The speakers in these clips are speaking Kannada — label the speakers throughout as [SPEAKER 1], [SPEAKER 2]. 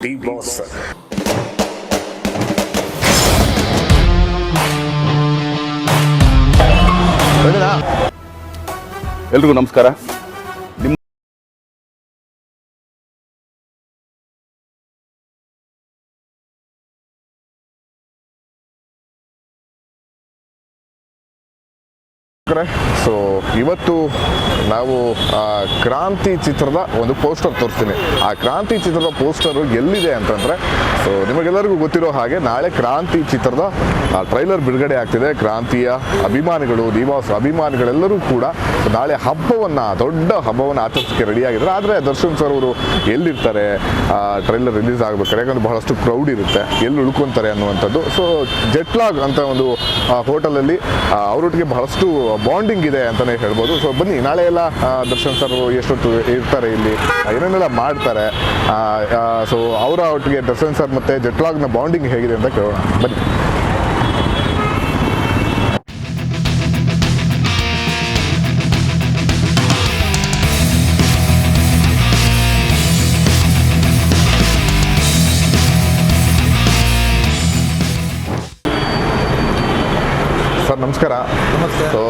[SPEAKER 1] D boss.
[SPEAKER 2] ಎಲ್ರಿಗೂ ನಮಸ್ಕಾರ.
[SPEAKER 1] ಸೊ ಇವತ್ತು ನಾವು ಕ್ರಾಂತಿ ಚಿತ್ರದ ಒಂದು ಪೋಸ್ಟರ್ ತೋರಿಸ್ತೀನಿ. ಆ ಕ್ರಾಂತಿ ಚಿತ್ರದ ಪೋಸ್ಟರು ಎಲ್ಲಿದೆ ಅಂತಂದರೆ, ಸೊ ನಿಮಗೆಲ್ಲರಿಗೂ ಗೊತ್ತಿರೋ ಹಾಗೆ ನಾಳೆ ಕ್ರಾಂತಿ ಚಿತ್ರದ ಟ್ರೈಲರ್ ಬಿಡುಗಡೆ ಆಗ್ತಿದೆ. ಕ್ರಾಂತಿಯ ಅಭಿಮಾನಿಗಳು, ದಿವಾಸ್ ಅಭಿಮಾನಿಗಳೆಲ್ಲರೂ ಕೂಡ ನಾಳೆ ದೊಡ್ಡ ಹಬ್ಬವನ್ನು ಆಚರಿಸೋಕ್ಕೆ ರೆಡಿ ಆಗಿದ್ದಾರೆ. ಆದರೆ ದರ್ಶನ್ ಸರ್ ಅವರು ಎಲ್ಲಿರ್ತಾರೆ ಟ್ರೈಲರ್ ರಿಲೀಸ್ ಆಗಬೇಕಾದ್ರೆ, ಯಾಕಂದರೆ ಬಹಳಷ್ಟು ಕ್ರೌಡ್ ಇರುತ್ತೆ, ಎಲ್ಲಿ ಉಳ್ಕೊತಾರೆ ಅನ್ನುವಂಥದ್ದು. ಸೊ ಜೆಟ್ಲಾಗ್ ಅಂತ ಒಂದು ಹೋಟೆಲಲ್ಲಿ ಅವರೊಟ್ಟಿಗೆ ಬಹಳಷ್ಟು ಬಾಂಡಿಂಗ್ ಇದೆ ಅಂತಲೇ ಹೇಳ್ಬೋದು. ಸೊ ಬನ್ನಿ, ನಾಳೆ ಎಲ್ಲ ದರ್ಶನ್ ಸರ್ ಎಷ್ಟೊತ್ತು ಇರ್ತಾರೆ, ಇಲ್ಲಿ ಏನೇನೆಲ್ಲ ಮಾಡ್ತಾರೆ, ಸೊ ಅವರ ಒಟ್ಟಿಗೆ ದರ್ಶನ್ ಸರ್ ಮತ್ತು ಜೆಟ್ಲಾಗ್ನ ಬಾಂಡಿಂಗ್ ಹೇಗಿದೆ ಅಂತ ಕೇಳೋಣ ಬನ್ನಿ. ಸರ್ ನಮಸ್ಕಾರ. ಸೊ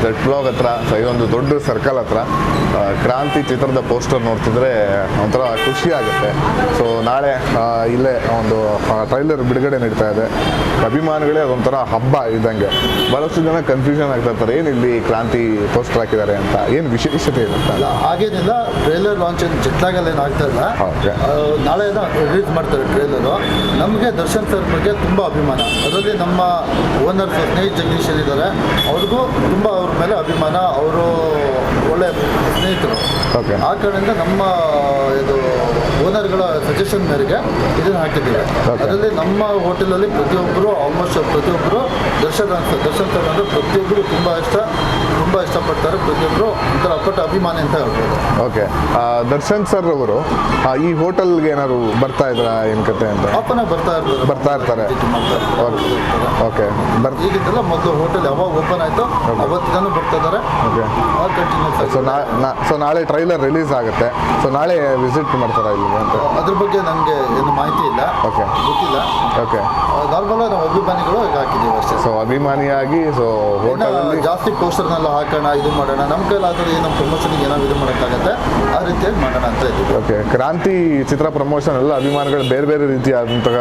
[SPEAKER 1] ಜೆಟ್ಲಾಗ್ ಹತ್ರ, ಸೊ ಇದೊಂದು ದೊಡ್ಡ ಸರ್ಕಲ್ ಹತ್ರ ಕ್ರಾಂತಿ ಚಿತ್ರದ ಪೋಸ್ಟರ್ ನೋಡ್ತಿದ್ರೆ ಒಂಥರ ಖುಷಿ ಆಗುತ್ತೆ. ಸೊ ನಾಳೆ ಇಲ್ಲೇ ಒಂದು ಟ್ರೈಲರ್ ಬಿಡುಗಡೆ ನಡೀತಾ ಇದೆ. ಅಭಿಮಾನಿಗಳೇ ಅದೊಂಥರ ಹಬ್ಬ ಇದ್ದಂಗೆ. ಬಹಳಷ್ಟು ಜನ ಕನ್ಫ್ಯೂಷನ್ ಆಗ್ತಾ ಇರ್ತಾರೆ, ಏನು ಇಲ್ಲಿ ಕ್ರಾಂತಿ ಪೋಸ್ಟರ್ ಹಾಕಿದ್ದಾರೆ ಅಂತ, ಏನು ವಿಶೇಷತೆ ಇರುತ್ತೆ?
[SPEAKER 3] ಅಲ್ಲ, ಹಾಗೇನಿಲ್ಲ. ಟ್ರೈಲರ್ ಲಾಂಚ್ ಜೆಟ್ಲಾಗಲ್ಲಿ ಏನು ಆಗ್ತಾ ಇಲ್ಲ. ನಾಳೆ ರಿಲೀಸ್ ಮಾಡ್ತಾರೆ ಟ್ರೈಲರು. ನಮಗೆ ದರ್ಶನ್ ಸರ್ ಬಗ್ಗೆ ತುಂಬ ಅಭಿಮಾನ. ಅದರಲ್ಲಿ ನಮ್ಮ ಓನರ್ ಸ್ನೇಹಿತ ಜಗದೀಶ್ ಇದ್ದಾರೆ, ಅವ್ರಿಗೂ ತುಂಬ ಅವ್ರ ಮೇಲೆ ಅಭಿಮಾನ. ಅವರು ಒಳ್ಳೆ ಸ್ನೇಹಿತರು. ಆ ಕಾರಣದಿಂದ ನಮ್ಮ ಇದು ಓನರ್ಗಳ ಸಜೆಷನ್ ಮೇರೆಗೆ ಇದನ್ನು ಹಾಕಿದ್ದೀವಿ. ಅದರಲ್ಲಿ ನಮ್ಮ ಹೋಟೆಲಲ್ಲಿ ಆಲ್ಮೋಸ್ಟ್ ಪ್ರತಿಯೊಬ್ಬರು ದರ್ಶನ್ ಸರ್ ಅಂದರೆ ಪ್ರತಿಯೊಬ್ಬರು ತುಂಬ ಇಷ್ಟಪಡ್ತಾರೆ. ಪ್ರತಿಯೊಬ್ಬರು ಒಂಥರ ಅಪ್ಪಟ ಅಭಿಮಾನಿ ಅಂತ ಹೇಳ್ಬೋದು.
[SPEAKER 1] ಓಕೆ, ದರ್ಶನ್ ಸರ್ ಅವರು ಈ ಹೋಟೆಲ್ಗೆ ಏನಾದ್ರು ಬರ್ತಾ ಇದ್ರ ಏನ್ ಕತೆ ಅಂತ?
[SPEAKER 3] ಅಪ್ಪನೇ ಬರ್ತಾ ಇರ್ತಾರೆ.
[SPEAKER 1] ಓಕೆ,
[SPEAKER 3] ಈಗಿದ್ದೆಲ್ಲ ಮೊದಲು ಹೋಟೆಲ್ ಯಾವಾಗ ಓಪನ್ ಆಯಿತು ಅವತ್ತಿನೂ ಬರ್ತಾ ಇದ್ದಾರೆ.
[SPEAKER 1] ಸೊ ನಾಳೆ ಟ್ರೈಲರ್ ರಿಲೀಸ್ ಆಗುತ್ತೆ. ಸೊ ನಾಳೆ ವಿಸಿಟ್ ಮಾಡ್ತಾರಾ ಇಲ್ಲಿ ಅಂತ?
[SPEAKER 3] ಅದ್ರ ಬಗ್ಗೆ ನನಗೆ ಏನು ಮಾಹಿತಿ ಇಲ್ಲ.
[SPEAKER 1] ಓಕೆ,
[SPEAKER 3] ಗೊತ್ತಿಲ್ಲ.
[SPEAKER 1] ಓಕೆ,
[SPEAKER 3] ನಾರ್ಮಲ್ ನಾವು ಅಭಿಮಾನಿಗಳು ಹಾಕಿದ್ದೀವಿ ಅಷ್ಟೇ.
[SPEAKER 1] ಸೊ ಅಭಿಮಾನಿಯಾಗಿ ಸೊ ಹೋಟೆಲ್
[SPEAKER 3] ಜಾಸ್ತಿ ಪೋಸ್ಟರ್ನೆಲ್ಲ ಹಾಕೋಣ, ಇದು ಮಾಡೋಣ, ನಮ್ಮ ಕೈಲಾದ್ರೆ ನಮ್ಮ ಪ್ರಮೋಷನ್ಗೆ ಏನಾದ್ರು ಇದು ಮಾಡೋಕ್ಕಾಗತ್ತೆ, ಆ ರೀತಿಯಾಗಿ ಮಾಡೋಣ ಅಂತ ಇದ್ದೀವಿ.
[SPEAKER 1] ಓಕೆ, ಕ್ರಾಂತಿ ಚಿತ್ರ ಪ್ರಮೋಷನ್ ಎಲ್ಲ ಅಭಿಮಾನಿಗಳು ಬೇರೆ ಬೇರೆ ರೀತಿಯಾದಂತಹ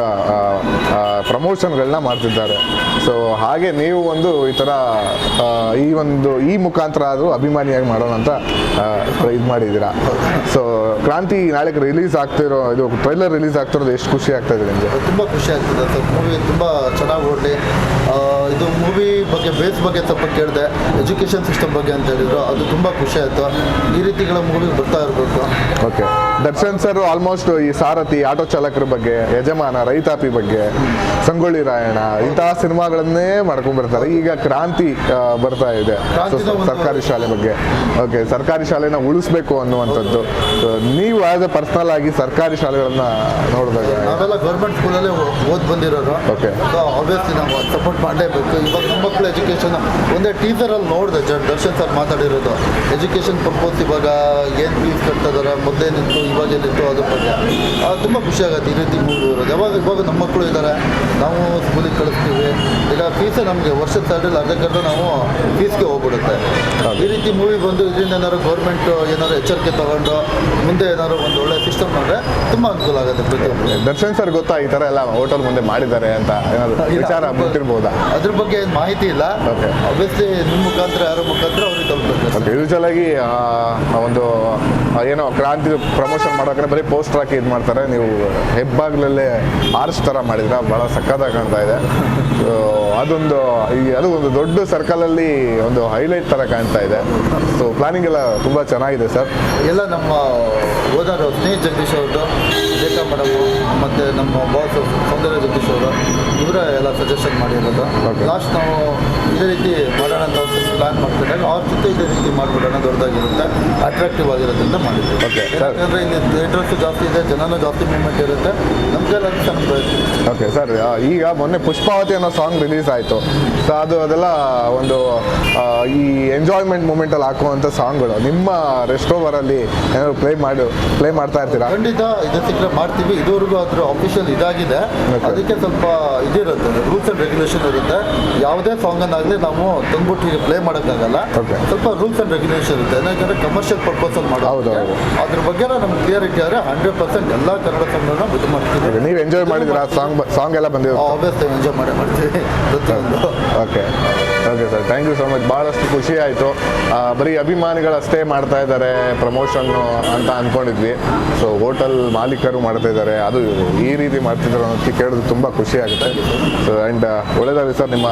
[SPEAKER 1] ಪ್ರಮೋಷನ್ಗಳನ್ನ ಮಾಡ್ತಿದ್ದಾರೆ. ಸೊ ಹಾಗೆ ನೀವು ಒಂದು ಈ ಥರ ಈ ಮುಖಾಂತರ ಆದರೂ ಅಭಿಮಾನಿಯಾಗಿ ಮಾಡೋಣ ಅಂತ ಇದು ಮಾಡಿದ್ದೀರಾ. ಸೊ ಕ್ರಾಂತಿ ನಾಳೆ ರಿಲೀಸ್ ಆಗ್ತಿರೋ, ಇದು ಟ್ರೈಲರ್ ರಿಲೀಸ್ ಆಗ್ತಿರೋದು ಎಷ್ಟು ಖುಷಿ ಆಗ್ತಾ ಇದೆ ನಿಮಗೆ?
[SPEAKER 3] ತುಂಬ ಖುಷಿ ಆಗ್ತಿದೆ ಸರ್. ಮೂವಿ ತುಂಬ ಚೆನ್ನಾಗಿ ಓಡಲಿ. ಇದು ಮೂವಿ ಬಗ್ಗೆ ಬೇಸ್ ಬಗ್ಗೆ ಸ್ವಲ್ಪ ಕೇಳಿದೆ, ಎಜುಕೇಷನ್ ಸಿಸ್ಟಮ್ ಬಗ್ಗೆ ಅಂತ ಹೇಳಿದ್ರು, ಅದು ತುಂಬ ಖುಷಿ ಆಯಿತು. ಈ ರೀತಿಗಳ ಮೂವಿ ಬರ್ತಾ ಇರಬೇಕು.
[SPEAKER 1] ಓಕೆ, ದರ್ಶನ್ ಸರ್ ಆಲ್ಮೋಸ್ಟ್ ಈ ಸಾರಥಿ, ಆಟೋ ಚಾಲಕರ ಬಗ್ಗೆ, ಯಜಮಾನ, ರೈತಾಪಿ ಬಗ್ಗೆ, ಸಂಗೊಳ್ಳಿ ರಾಯಣ್ಣ ಇಂತಹ ಸಿನಿಮಾಗಳನ್ನೇ ಮಾಡ್ಕೊಂಡ್ಬರ್ತಾರೆ. ಈಗ ಕ್ರಾಂತಿ ಬರ್ತಾ ಇದೆ, ಸರ್ಕಾರಿ ಶಾಲೆ ಬಗ್ಗೆ. ಓಕೆ, ಸರ್ಕಾರಿ ಶಾಲೆನ ಉಳಿಸ್ಬೇಕು ಅನ್ನುವಂಥದ್ದು. ನೀವು ಆಸ್ ಎ ಪರ್ಸನಲ್ ಆಗಿ ಸರ್ಕಾರಿ ಶಾಲೆಗಳನ್ನ ನೋಡಿದಾಗ,
[SPEAKER 3] ನಾವೆಲ್ಲ ಗೌರ್ಮೆಂಟ್ ಸ್ಕೂಲಲ್ಲೇ ಓದ್ ಬಂದಿರೋರು.
[SPEAKER 1] ಓಕೆ,
[SPEAKER 3] ಆಬ್ವಿಯಸ್ಲಿ ನಾವು ಸಪೋರ್ಟ್ ಮಾಡಲೇಬೇಕು. ಇವಾಗ ನಮ್ಮ ಮಕ್ಕಳು ಎಜುಕೇಷನ್ ಒಂದೇ ಟೀಸರಲ್ಲಿ ನೋಡಿದೆ ದರ್ಶನ್ ಸರ್ ಮಾತಾಡಿರೋದು. ಎಜುಕೇಷನ್ ಪರ್ಪೋಸ್ ಇವಾಗ ಏನು ಫೀಸ್ ಕಟ್ತಾ ಇದ್ದಾರೆ, ಮೊದಲೇನಿತ್ತು ಇವಾಗೇನಿತ್ತು, ಅದ್ರ ಬಗ್ಗೆ ತುಂಬ ಖುಷಿ ಆಗುತ್ತೆ. ಈ ರೀತಿ ಮೂವಿ ಇರೋದು ಇವಾಗ ನಮ್ಮ ಮಕ್ಕಳು ಇದ್ದಾರೆ, ನಾವು ಸ್ಕೂಲಿಗೆ ಕಳಿಸ್ತೀವಿ. ಈಗ ಫೀಸೇ ನಮಗೆ ವರ್ಷದ ಸ್ಯಾಲ್ರಿಲಿ ಅರ್ಧಕ್ಕರ್ಧ ನಾವು ಫೀಸ್ಗೆ ಹೋಗ್ಬಿಡುತ್ತೆ. ಈ ರೀತಿ ಮೂವಿ ಬಂದು ಇದರಿಂದ ಏನಾದ್ರು ಗೌರ್ಮೆಂಟ್ ಏನಾದ್ರು ಎಚ್ಚರಿಕೆ ತಗೊಂಡು ಮುಂದೆ ಏನಾದ್ರು ಒಂದು ಒಳ್ಳೆ ಸಿಸ್ಟಮ್ ಮಾಡಿದ್ರೆ ತುಂಬ ಅನುಕೂಲ ಆಗುತ್ತೆ ಪ್ರತಿಯೊಬ್ಬರು.
[SPEAKER 1] ದರ್ಶನ್ ಸರ್ ಗೊತ್ತಾ ಈ ಥರ ಎಲ್ಲ ಹೋಟೆಲ್ ಮುಂದೆ ಮಾಡಿದ್ದಾರೆ ಅಂತ ಏನಾದ್ರು ವಿಚಾರ ಗೊತ್ತಿರ್ಬೋದಾ?
[SPEAKER 3] ಅದ್ರ ಬಗ್ಗೆ ಏನು ಮಾಹಿತಿ ಇಲ್ಲ. ಆಬ್ವಿಯಸ್ಲಿ ನಿಮ್ಮ ಮುಖಾಂತರ ಯಾರ ಮುಖಾಂತರ ಅವ್ರಿಗೆ ತಲುಪಬೇಕು.
[SPEAKER 1] ಯೂಶಲ್ ಆಗಿ ಒಂದು ಏನೋ ಕ್ರಾಂತಿ ಪ್ರಮೋಷನ್ ಮಾಡೋಕೆ ಬರೀ ಪೋಸ್ಟರ್ ಹಾಕಿ ಇದು ಮಾಡ್ತಾರೆ. ನೀವು ಹೆಬ್ಬಾಗ್ಲಲ್ಲೇ ಆರ್ಚ್ ಥರ ಮಾಡಿದ್ರೆ ಭಾಳ ಸಕ್ಕತ್ತಾಗಿ ಕಾಣ್ತಾ ಇದೆ. ಅದು ಒಂದು ದೊಡ್ಡ ಸರ್ಕಲಲ್ಲಿ ಒಂದು ಹೈಲೈಟ್ ಥರ ಕಾಣ್ತಾ ಇದೆ. ಸೊ ಪ್ಲಾನಿಂಗ್ ಎಲ್ಲ ತುಂಬ ಚೆನ್ನಾಗಿದೆ ಸರ್.
[SPEAKER 3] ಎಲ್ಲ ನಮ್ಮ ಓನರ್ ಸ್ನೇಹಿತ ಜಗದೀಶ್ ಅವ್ರದ್ದು, ರೇಖಾ ಮೇಡಮು ಮತ್ತು ನಮ್ಮ ಬಾಸ್ ಸೌಂದರ್ಯ ಜಗದೀಶ್ ಅವರು, ಇವರೇ ಎಲ್ಲ ಸಜೆಷನ್ ಮಾಡಿರೋದು. ಲಾಸ್ಟ್ ನಾವು ಇದೇ ರೀತಿ ಮಾಡೋಣ ಅಂತ ಪ್ಲಾನ್ ಮಾಡ್ತಿದ್ದಾಗ ಅವ್ರ ಜೊತೆ ಇದೇ ರೀತಿ ಮಾಡಿಬಿಡೋಣ, ದೊಡ್ಡದಾಗಿರುತ್ತೆ, ಅಟ್ರಾಕ್ಟಿವ್ ಆಗಿರುತ್ತೆ ಅಂತ ಮಾಡಿದ್ವಿ. ಯಾಕಂದರೆ ಇಲ್ಲಿ ಥಿಯೇಟರ್ಸು ಜಾಸ್ತಿ ಇದೆ, ಜನನೂ ಜಾಸ್ತಿ ಮೂವ್ಮೆಂಟ್ ಇರುತ್ತೆ, ನಮಗೆಲ್ಲ ಚೆನ್ನಾಗಿ.
[SPEAKER 1] ಓಕೆ ಸರ್, ಈಗ ಮೊನ್ನೆ ಪುಷ್ಪಾವತಿ ಅನ್ನೋ ಸಾಂಗ್ ರಿಲೀಸ್ ಆಯಿತು. ಸೊ ಅದೆಲ್ಲ ಒಂದು ಈ ಎಂಜಾಯ್ಮೆಂಟ್ ಮೂಮೆಂಟಲ್ಲಿ ಹಾಕುವಂಥ ಸಾಂಗ್ಗಳು ನಿಮ್ಮ ರೆಸ್ಟೋವರಲ್ಲಿ ಏನಾದ್ರು ಪ್ಲೇ ಮಾಡ್ತಾ ಇರ್ತೀರಾ?
[SPEAKER 3] ಖಂಡಿತ ಇದು ಸಿಕ್ಕರೆ ಮಾಡ್ತೀವಿ. ಇದುವರೆಗೂ ಅದ್ರ ಅಫಿಷಿಯಲ್ ಇದಾಗಿದೆ. ಅದಕ್ಕೆ ಸ್ವಲ್ಪ ಇದಿರುತ್ತೆ, ರೂಲ್ಸ್ ಆ್ಯಂಡ್ ರೆಗ್ಯುಲೇಷನ್ ಇರುತ್ತೆ. ಯಾವುದೇ ಸಾಂಗನ್ನಾಗಲಿ ನಾವು ತಂದ್ಬಿಟ್ಟು ಈಗ ಪ್ಲೇ ಮಾಡೋಕ್ಕಾಗಲ್ಲ. ಸ್ವಲ್ಪ ರೂಲ್ಸ್ ಆ್ಯಂಡ್ ರೆಗ್ಯುಲೇಷನ್ ಇರುತ್ತೆ. ಯಾಕಂದರೆ ಕಮರ್ಷಿಯಲ್ ಪರ್ಪಸಲ್ಲಿ ಮಾಡೋದು. ಅದ್ರ ಬಗ್ಗೆ ನಮ್ಗೆ ಕ್ಲಿಯರಿಟಿ ಆದರೆ 100% ಎಲ್ಲ ಕನ್ನಡ ಸಾಂಗ್ಗಳನ್ನ ಇದು ಮಾಡ್ತೀವಿ.
[SPEAKER 1] ನೀವು ಎಂಜಾಯ್ ಮಾಡಿದ್ರೆ ಸಾಂಗ್ ಎಲ್ಲ ಬಂದಿದೆ?
[SPEAKER 3] ಆಬ್ವಿಯಸ್ಲಿ ಎಂಜಾಯ್ ಮಾಡ್ತೀವಿ ಪ್ರತಿಯೊಂದು.
[SPEAKER 1] Okay sir, thank you so much. ಭಾಳಷ್ಟು ಖುಷಿ ಆಯಿತು. ಬರೀ ಅಭಿಮಾನಿಗಳಷ್ಟೇ ಮಾಡ್ತಾ ಇದ್ದಾರೆ ಪ್ರಮೋಷನ್ನು ಅಂತ ಅಂದ್ಕೊಂಡಿದ್ವಿ. ಸೊ ಹೋಟೆಲ್ ಮಾಲೀಕರು ಮಾಡ್ತಾ ಇದ್ದಾರೆ, ಅದು ಈ ರೀತಿ ಮಾಡ್ತಿದ್ದಾರೆ ಅನ್ನೋದಕ್ಕೆ ಕೇಳಿದ್ರೆ ತುಂಬ ಖುಷಿ ಆಗುತ್ತೆ. ಸೊ ಆ್ಯಂಡ್ ಒಳ್ಳೆಯದಾಗಲಿ ಸರ್ ನಿಮ್ಮ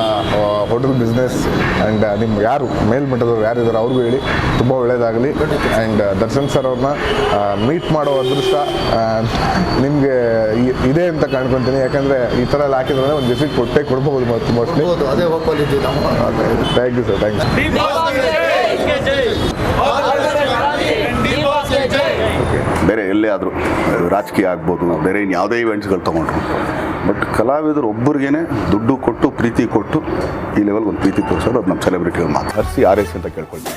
[SPEAKER 1] ಹೋಟೆಲ್ ಬಿಸ್ನೆಸ್. ಆ್ಯಂಡ್ ನಿಮ್ಗೆ ಯಾರು ಮೇಲ್ಮಟ್ಟದವ್ರು ಯಾರಿದ್ದಾರೆ ಅವ್ರಿಗೂ ಹೇಳಿ ತುಂಬ ಒಳ್ಳೆಯದಾಗಲಿ. ಆ್ಯಂಡ್ ದರ್ಶನ್ ಸರ್ ಅವ್ರನ್ನ ಮೀಟ್ ಮಾಡೋ ಅದೃಷ್ಟ ನಿಮಗೆ ಇದೆ ಅಂತ ಕಾಣ್ಕೊತೀನಿ. ಯಾಕಂದರೆ ಈ ಥರ ಎಲ್ಲ ಹಾಕಿದ್ರೆ ಒಂದು ವಿಸಿಟ್ ಕೊಡ್ಬೋದು ಮೋಸ್ಟ್ಲಿ.
[SPEAKER 3] ಅದೇ ಹೋಪಲ್ಲಿದ್ದೀವಿ ನಾವು.
[SPEAKER 1] Thank you sir, thank you.
[SPEAKER 2] ಬೇರೆ ಎಲ್ಲೇ ಆದರೂ ರಾಜಕೀಯ ಆಗ್ಬೋದು, ಬೇರೆ ಯಾವುದೇ ಇವೆಂಟ್ಸ್ಗಳು ತೊಗೊಂಡ್ರು, ಬಟ್ ಕಲಾವಿದರು ಒಬ್ಬರಿಗೇನೆ ದುಡ್ಡು ಕೊಟ್ಟು ಪ್ರೀತಿ ಕೊಟ್ಟು ಈ ಲೆವೆಲ್ಗೆ ಒಂದು ಪ್ರೀತಿ ತೋರಿಸೋದು ಅದು ನಮ್ಮ ಸೆಲೆಬ್ರಿಟಿಗಳು ಮಾತು. ಹರಿಸಿ ಆರೈಸಿ ಅಂತ ಕೇಳ್ಕೊಳ್ತೀನಿ.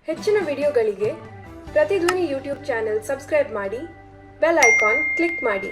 [SPEAKER 4] ಹೆಚ್ಚಿನ ವಿಡಿಯೋಗಳಿಗೆ ಪ್ರತಿಧ್ವನಿ ಯೂಟ್ಯೂಬ್ ಚಾನೆಲ್ ಸಬ್ಸ್ಕ್ರೈಬ್ ಮಾಡಿ, ಬೆಲ್ ಐಕಾನ್ ಕ್ಲಿಕ್ ಮಾಡಿ.